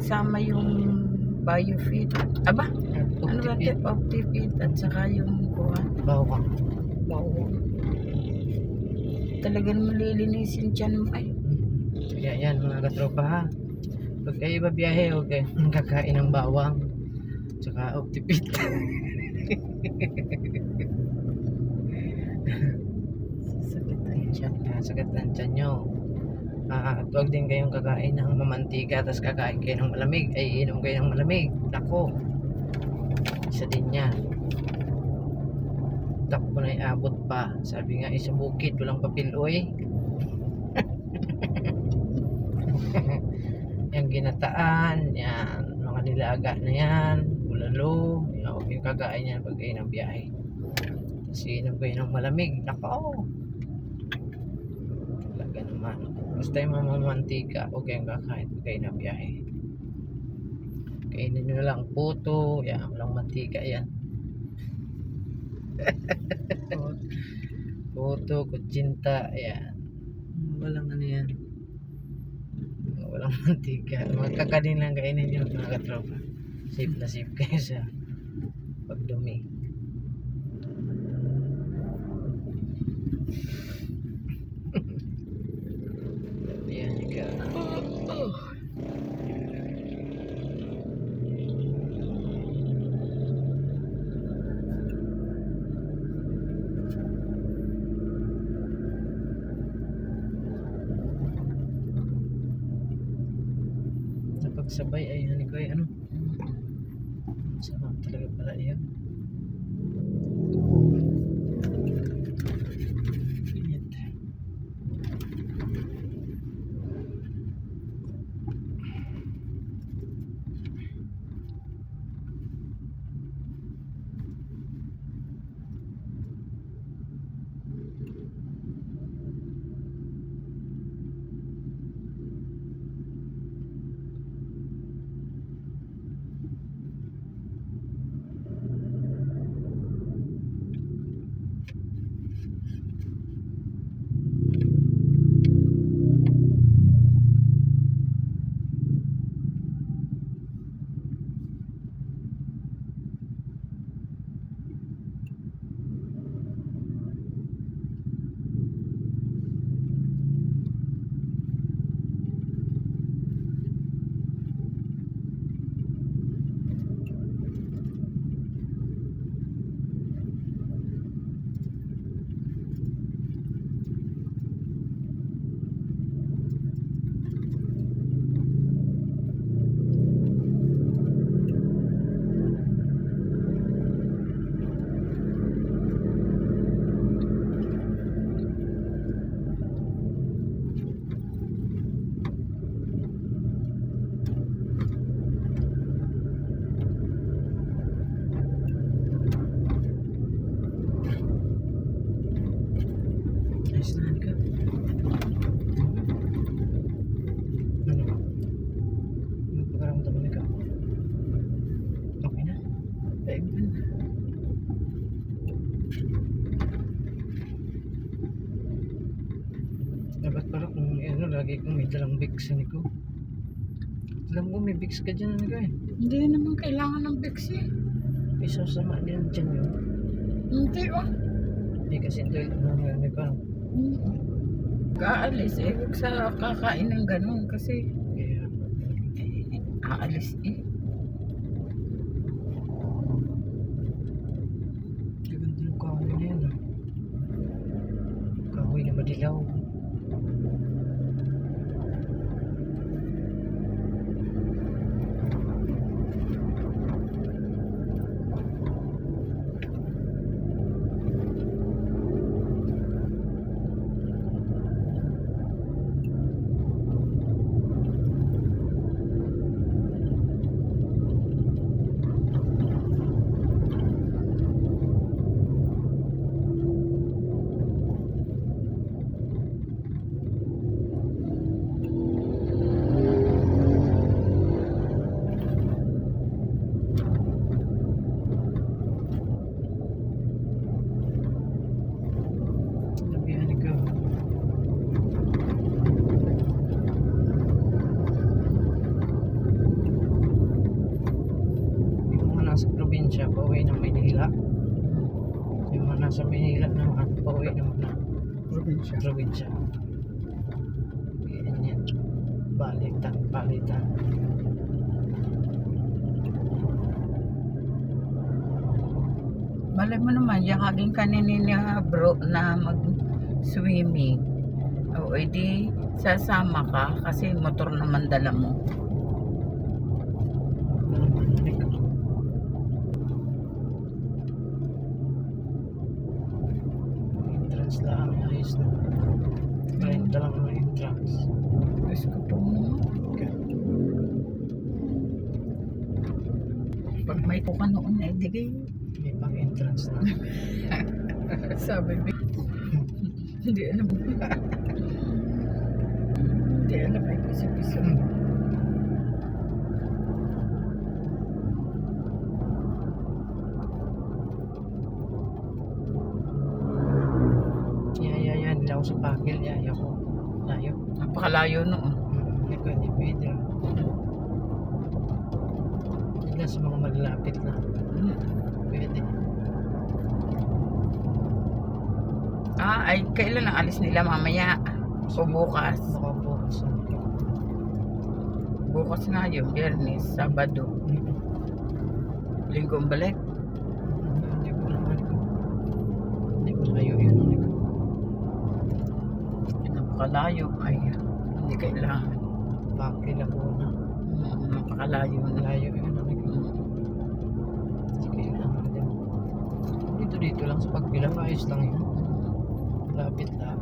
nagsama yung biofeed. Aba, ano ba ito? Optifeed at saka yung kuha. Bawang. Bawang. Talagang malilinisin dyan mo ay. Kaya yan mga katropa ha. Pag kayo babiyahe, huwag kayong kakain ng bawang. Tsaka optipit. Sakit ang tiyan nyo. At huwag din kayong kakain ng mamantika tapos kakain kayo ng malamig. Ay inom kayo ng malamig. Nako. Isa din yan. Takbo na iabot pa. Sabi nga isang bukid walang papiloy. Yung ginataan, yan, mga nilaga na yan, bulalo, yan, huwag yung kakain yan pag kayo ng biyahe. Tapos inom kayo ng malamig, nako. Talaga naman. Basta yung mamamantika, huwag kayong kakain pag kayo ng biyahe. Kainin nyo lang puto, yan, walang mantika yan. Puto, kutsinta, yan. Walang ano yan. Walang mantika. Magkakanin lang kainin nyo mga katropa. Safe na safe kayo sa pagdumi. Yan ka. Napagsabay ay hani ko ay ano. Sama talaga pala yan. Ayos na ka. Ano? Ano pagkaramdaman ka? Okay na? Daig na. Dapat pala kung ano, lagi kong may dalang Vicks ko. Alam ko may Vicks ka dyan, ano ka eh. Hindi naman kailangan ng Vicks eh. May sasama din dyan yun. Hindi oh. Hindi kasi ito yung may parang. Kaalis eh. Huwag sa kakain ng ganun kasi Kaya, aalis eh. ganda ng kahoy na yan ah. Kahoy na madilaw. Manila naman, pauwi naman na Probinsya. probinsya. Ganyan. Balitan, balitan. Malay mo naman, yakagin ka ni bro na mag-swimming. O, edi sasama ka kasi motor naman dala mo. Entrance lang, ayos na. 30 lang ang entrance. Diyos ko po. Pag may po ka noon na idigay. May pang entrance na. Sabi mo. Hindi alam. Hindi alam ay piso-piso. Yan. Nila ako sa pakil. Yaya ko. Layo. Napakalayo noon. Hindi pwede. Sila sa mga malalapit na. Pwede. Ay kailan ang alis nila mamaya? O bukas? Baka bukas. Bukas nga yun, Biyernes, Sabado, Linggo ang balik. Hindi ko naman. Hindi ko layo yun. Napakalayo. Ay, hindi kailangan. Pakil ako na. Napakalayo na. Layo yun. Hindi kailangan din. Dito lang sa pagbilang. Ayos lang yun. Lapit lang.